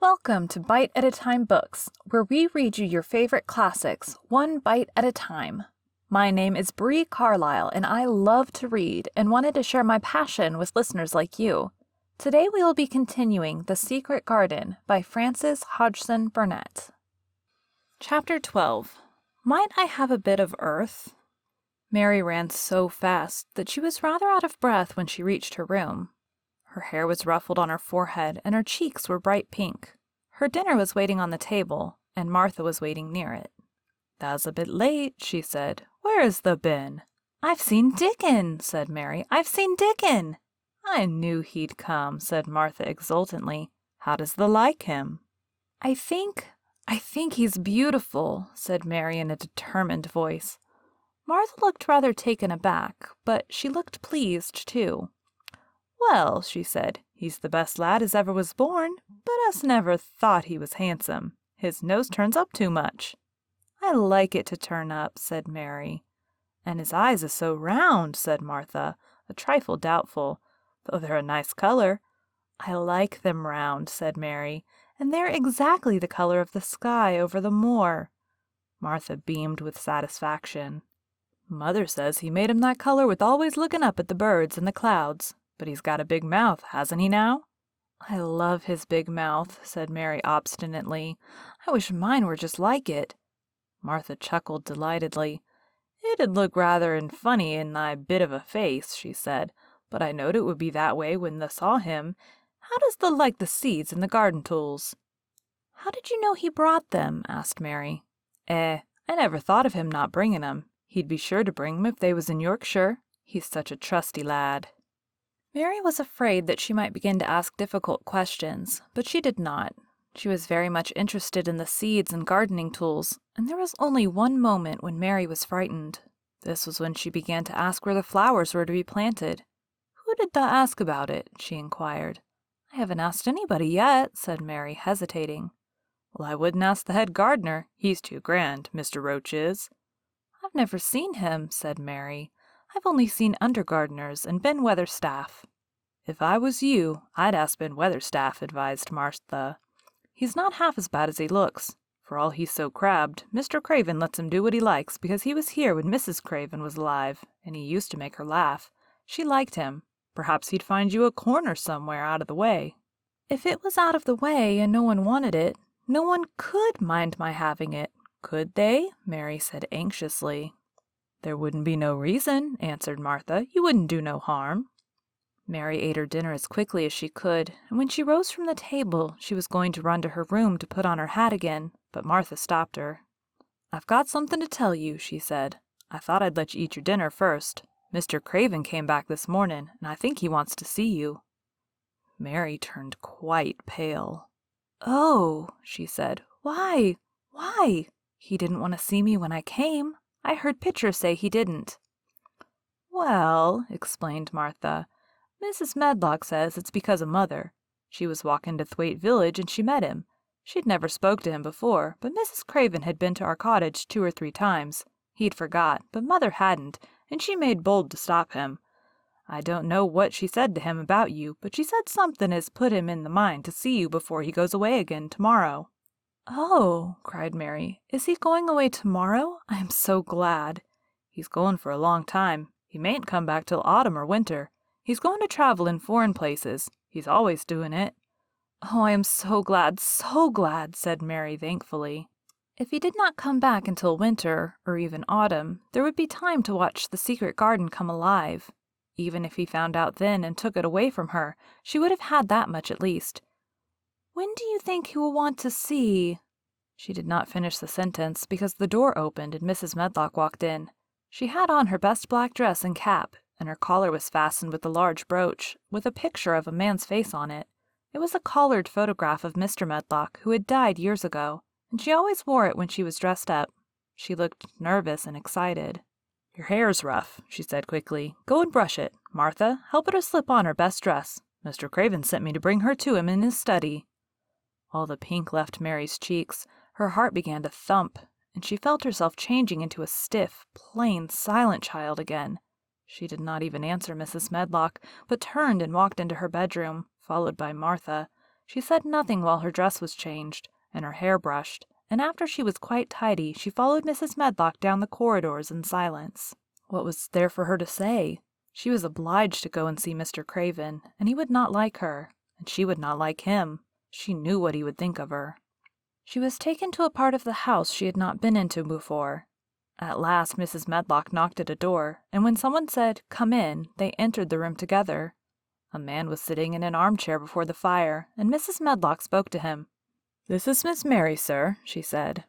Welcome to Bite at a Time Books, where we read you your favorite classics, one bite at a time. My name is Bree Carlile, and I love to read and wanted to share my passion with listeners like you. Today we will be continuing The Secret Garden by Frances Hodgson Burnett. Chapter 12. Might I Have a Bit of Earth? Mary ran so fast that she was rather out of breath when she reached her room. Her hair was ruffled on her forehead, and her cheeks were bright pink. Her dinner was waiting on the table, and Martha was waiting near it. "That's a bit late," she said. "Where has thou been?" "I've seen Dickon," said Mary. "I've seen Dickon." "I knew he'd come," said Martha exultantly. "How does thou like him?" I think he's beautiful," said Mary in a determined voice. Martha looked rather taken aback, but she looked pleased, too. "Well," she said, "he's the best lad as ever was born, but us never thought he was handsome. His nose turns up too much." "I like it to turn up," said Mary. "And his eyes is so round," said Martha, a trifle doubtful, "though they're a nice color." "I like them round," said Mary, "and they're exactly the color of the sky over the moor." Martha beamed with satisfaction. "Mother says he made him that color with always looking up at the birds and the clouds. But he's got a big mouth, hasn't he now?" "I love his big mouth," said Mary obstinately. "I wish mine were just like it." Martha chuckled delightedly. "It'd look rather and funny in thy bit of a face," she said, "but I knowed it would be that way when thou saw him. How does thou like the seeds and the garden tools?" "How did you know he brought them?" asked Mary. I never thought of him not bringing 'em. He'd be sure to bring 'em if they was in Yorkshire. He's such a trusty lad." Mary was afraid that she might begin to ask difficult questions, but she did not. She was very much interested in the seeds and gardening tools, and there was only one moment when Mary was frightened. This was when she began to ask where the flowers were to be planted. "Who did thou ask about it?" she inquired. "I haven't asked anybody yet," said Mary, hesitating. "Well, I wouldn't ask the head gardener. He's too grand, Mr. Roach is." "I've never seen him," said Mary. "I've only seen under-gardeners and Ben Weatherstaff." "If I was you, I'd ask Ben Weatherstaff," advised Martha. "He's not half as bad as he looks. For all he's so crabbed, Mr. Craven lets him do what he likes because he was here when Mrs. Craven was alive, and he used to make her laugh. She liked him. Perhaps he'd find you a corner somewhere out of the way." "If it was out of the way and no one wanted it, no one could mind my having it, could they?" Mary said anxiously. "There wouldn't be no reason," answered Martha. "You wouldn't do no harm." Mary ate her dinner as quickly as she could, and when she rose from the table, she was going to run to her room to put on her hat again, but Martha stopped her. "I've got something to tell you," she said. "I thought I'd let you eat your dinner first. Mr. Craven came back this morning, and I think he wants to see you." Mary turned quite pale. "Oh," she said. "Why? Why? He didn't want to see me when I came. I heard Pitcher say he didn't." "Well," explained Martha, "Mrs. Medlock says it's because of Mother. She was walking to Thwaite Village and she met him. She'd never spoke to him before, but Mrs. Craven had been to our cottage 2 or 3 times. He'd forgot, but Mother hadn't, and she made bold to stop him. I don't know what she said to him about you, but she said something as put him in the mind to see you before he goes away again tomorrow." "Oh," cried Mary, "is he going away tomorrow? I am so glad." "He's going for a long time. He mayn't come back till autumn or winter. He's going to travel in foreign places. He's always doing it." "Oh, I am so glad, said Mary thankfully. If he did not come back until winter, or even autumn, there would be time to watch the secret garden come alive. Even if he found out then and took it away from her, she would have had that much at least. "When do you think he will want to see—" She did not finish the sentence because the door opened and Mrs. Medlock walked in. She had on her best black dress and cap, and her collar was fastened with a large brooch, with a picture of a man's face on it. It was a collared photograph of Mr. Medlock, who had died years ago, and she always wore it when she was dressed up. She looked nervous and excited. "Your hair's rough," she said quickly. "Go and brush it. Martha, help her to slip on her best dress. Mr. Craven sent me to bring her to him in his study." All the pink left Mary's cheeks. Her heart began to thump, and she felt herself changing into a stiff, plain, silent child again. She did not even answer Mrs. Medlock, but turned and walked into her bedroom, followed by Martha. She said nothing while her dress was changed and her hair brushed, and after she was quite tidy, she followed Mrs. Medlock down the corridors in silence. What was there for her to say? She was obliged to go and see Mr. Craven, and he would not like her, and she would not like him. She knew what he would think of her. She was taken to a part of the house she had not been into before. At last Mrs. Medlock knocked at a door, and when someone said, "Come in," they entered the room together. A man was sitting in an armchair before the fire, and Mrs. Medlock spoke to him. "This is Miss Mary, sir," she said.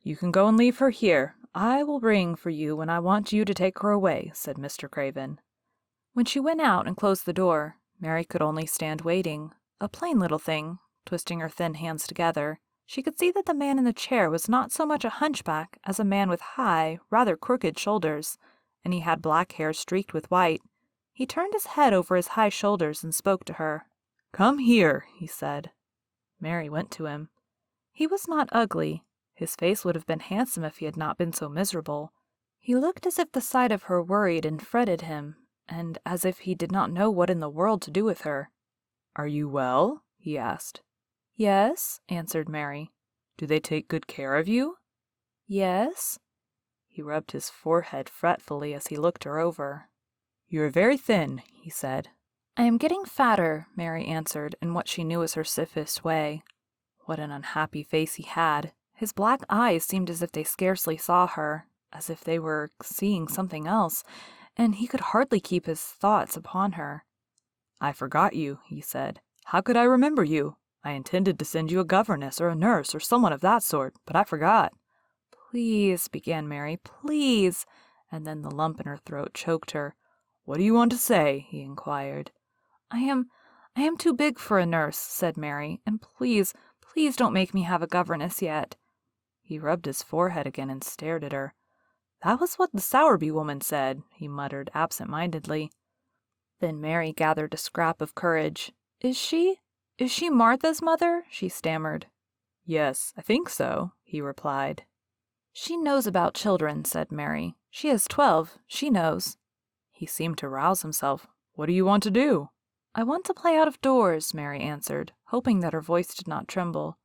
"You can go and leave her here. I will ring for you when I want you to take her away," said Mr. Craven. When she went out and closed the door, Mary could only stand waiting, a plain little thing, twisting her thin hands together. She could see that the man in the chair was not so much a hunchback as a man with high, rather crooked shoulders, and he had black hair streaked with white. He turned his head over his high shoulders and spoke to her. "Come here," he said. Mary went to him. He was not ugly. His face would have been handsome if he had not been so miserable. He looked as if the sight of her worried and fretted him, and as if he did not know what in the world to do with her. "Are you well?" he asked. "Yes," answered Mary. "Do they take good care of you?" "Yes." He rubbed his forehead fretfully as he looked her over. "You are very thin," he said. "I am getting fatter," Mary answered in what she knew was her stiffest way. What an unhappy face he had. His black eyes seemed as if they scarcely saw her, as if they were seeing something else, and he could hardly keep his thoughts upon her. "I forgot you," he said. "How could I remember you? I intended to send you a governess or a nurse or someone of that sort, but I forgot." "Please," began Mary, "please," and then the lump in her throat choked her. "What do you want to say?" he inquired. I am too big for a nurse," said Mary, "and please don't make me have a governess yet." He rubbed his forehead again and stared at her. "That was what the Sowerby woman said," he muttered absent-mindedly. Then Mary gathered a scrap of courage. Is she Martha's mother?" she stammered. "Yes, I think so," he replied. "She knows about children," said Mary. "She is 12. She knows." He seemed to rouse himself. "What do you want to do?" "I want to play out of doors," Mary answered, hoping that her voice did not tremble.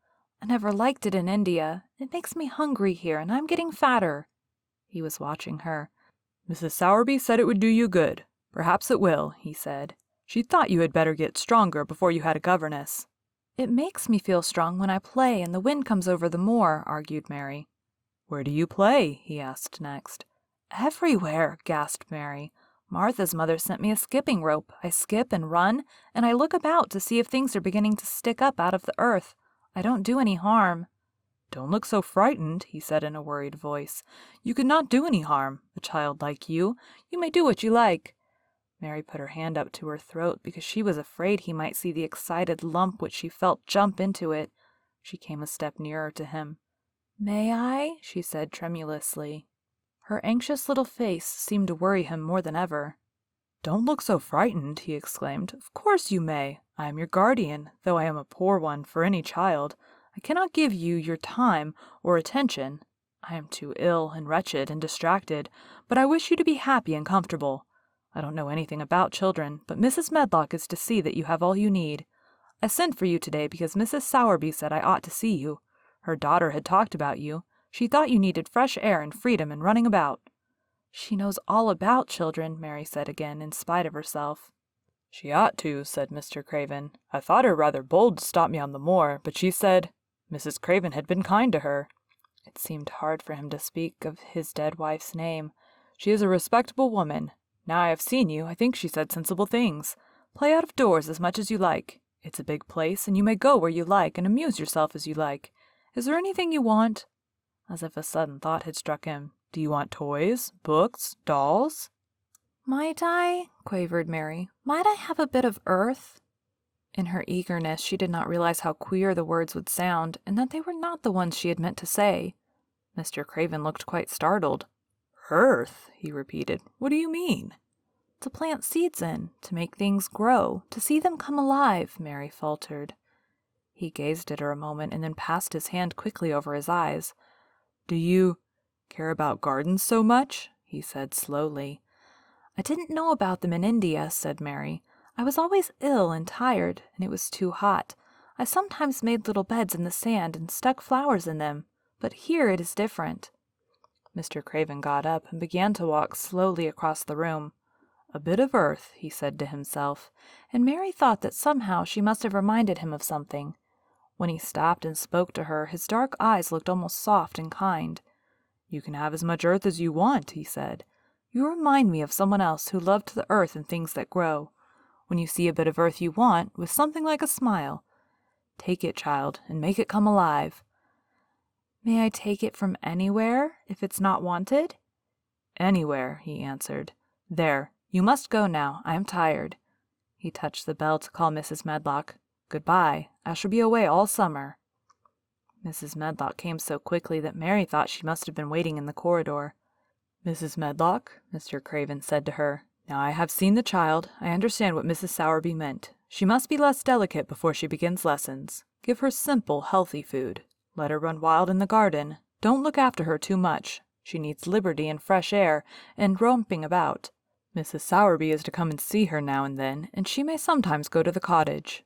"I never liked it in India. It makes me hungry here, and I'm getting fatter." He was watching her. "Mrs. Sowerby said it would do you good. Perhaps it will," he said. "She thought you had better get stronger before you had a governess." "It makes me feel strong when I play and the wind comes over the moor," argued Mary. "Where do you play?" he asked next. "Everywhere," gasped Mary. "Martha's mother sent me a skipping rope. I skip and run, and I look about to see if things are beginning to stick up out of the earth. I don't do any harm." "Don't look so frightened," he said in a worried voice. "You could not do any harm. A child like you may do what you like." Mary put her hand up to her throat because she was afraid he might see the excited lump which she felt jump into it. She came a step nearer to him. "May I?" she said tremulously. Her anxious little face seemed to worry him more than ever. "Don't look so frightened," he exclaimed. "Of course you may. I am your guardian, though I am a poor one for any child. I cannot give you your time or attention. I am too ill and wretched and distracted, but I wish you to be happy and comfortable. I don't know anything about children, but Mrs. Medlock is to see that you have all you need. I sent for you today because Mrs. Sowerby said I ought to see you. Her daughter had talked about you. She thought you needed fresh air and freedom and running about." "She knows all about children," Mary said again, in spite of herself. "She ought to," said Mr. Craven. "I thought her rather bold to stop me on the moor, but she said Mrs. Craven had been kind to her." It seemed hard for him to speak of his dead wife's name. "She is a respectable woman. Now I have seen you, I think she said sensible things. Play out of doors as much as you like. It's a big place, and you may go where you like and amuse yourself as you like. Is there anything you want?" As if a sudden thought had struck him. "Do you want toys, books, dolls?" "Might I?" quavered Mary. "Might I have a bit of earth?" In her eagerness, she did not realize how queer the words would sound, and that they were not the ones she had meant to say. Mr. Craven looked quite startled. "Earth?" he repeated. "What do you mean?" "To plant seeds in, to make things grow, to see them come alive," Mary faltered. He gazed at her a moment and then passed his hand quickly over his eyes. "Do you care about gardens so much?" he said slowly. "I didn't know about them in India," said Mary. "I was always ill and tired, and it was too hot. I sometimes made little beds in the sand and stuck flowers in them, but here it is different." Mr. Craven got up and began to walk slowly across the room. "A bit of earth," he said to himself, and Mary thought that somehow she must have reminded him of something. When he stopped and spoke to her, his dark eyes looked almost soft and kind. "You can have as much earth as you want," he said. "You remind me of someone else who loved the earth and things that grow. When you see a bit of earth you want, with something like a smile, take it, child, and make it come alive." "May I take it from anywhere, if it's not wanted?" "Anywhere," he answered. "There, you must go now. I am tired." He touched the bell to call Mrs. Medlock. "Goodbye. I shall be away all summer." Mrs. Medlock came so quickly that Mary thought she must have been waiting in the corridor. "Mrs. Medlock," Mr. Craven said to her, "now I have seen the child. I understand what Mrs. Sowerby meant. She must be less delicate before she begins lessons. Give her simple, healthy food. Let her run wild in the garden. Don't look after her too much. She needs liberty and fresh air, and romping about. Mrs. Sowerby is to come and see her now and then, and she may sometimes go to the cottage."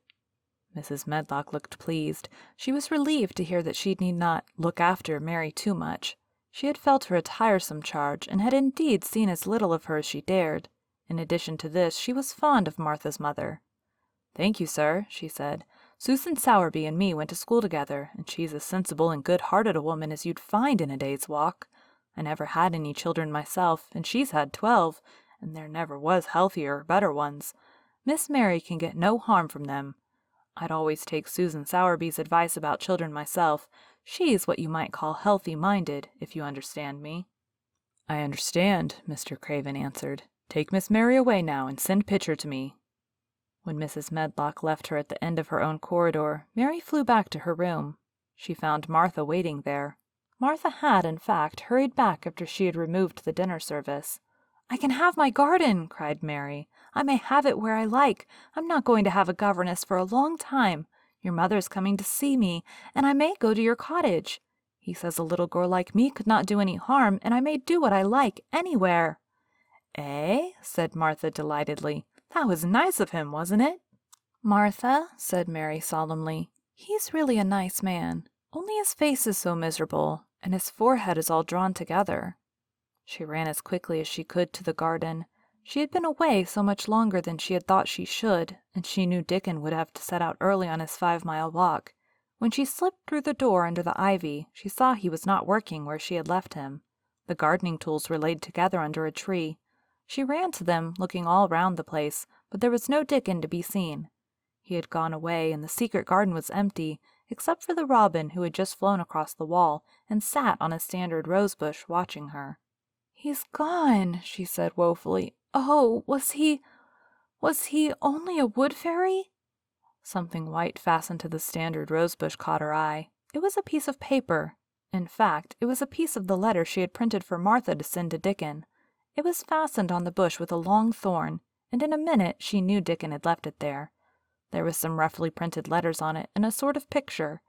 Mrs. Medlock looked pleased. She was relieved to hear that she need not "look after" Mary too much. She had felt her a tiresome charge, and had indeed seen as little of her as she dared. In addition to this, she was fond of Martha's mother. "Thank you, sir," she said. "Susan Sowerby and me went to school together, and she's as sensible and good-hearted a woman as you'd find in a day's walk. I never had any children myself, and she's had 12, and there never was healthier or better ones. Miss Mary can get no harm from them. I'd always take Susan Sowerby's advice about children myself. She's what you might call healthy-minded, if you understand me." "I understand," Mr. Craven answered. "Take Miss Mary away now, and send Pitcher to me." When Mrs. Medlock left her at the end of her own corridor, Mary flew back to her room. She found Martha waiting there. Martha had, in fact, hurried back after she had removed the dinner service. "I can have my garden!" cried Mary. "I may have it where I like. I'm not going to have a governess for a long time. Your mother's coming to see me, and I may go to your cottage. He says a little girl like me could not do any harm, and I may do what I like anywhere." "Eh?" said Martha delightedly. "That was nice of him, wasn't it?" "Martha," said Mary solemnly, "he's really a nice man. Only his face is so miserable, and his forehead is all drawn together." She ran as quickly as she could to the garden. She had been away so much longer than she had thought she should, and she knew Dickon would have to set out early on his 5-mile walk. When she slipped through the door under the ivy, she saw he was not working where she had left him. The gardening tools were laid together under a tree. She ran to them, looking all round the place, but there was no Dickon to be seen. He had gone away, and the secret garden was empty, except for the robin who had just flown across the wall and sat on a standard rosebush watching her. "He's gone," she said woefully. "Oh, was he only a wood fairy?" Something white fastened to the standard rosebush caught her eye. It was a piece of paper. In fact, it was a piece of the letter she had printed for Martha to send to Dickon. It was fastened on the bush with a long thorn, and in a minute she knew Dickon had left it there. There was some roughly printed letters on it and a sort of picture.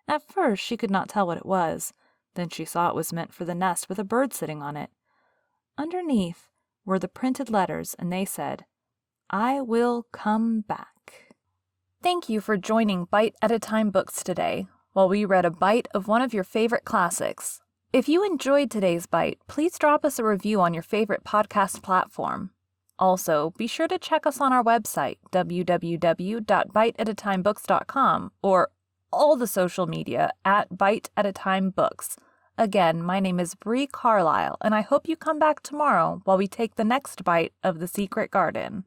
At first she could not tell what it was. Then she saw it was meant for the nest with a bird sitting on it. Underneath were the printed letters, and they said, "I will come back." Thank you for joining Bite at a Time Books today, while we read a bite of one of your favorite classics. If you enjoyed today's bite, please drop us a review on your favorite podcast platform. Also, be sure to check us on our website, www.biteatatimebooks.com, or all the social media at Bite at a Time Books. Again, my name is Bree Carlile, and I hope you come back tomorrow while we take the next bite of The Secret Garden.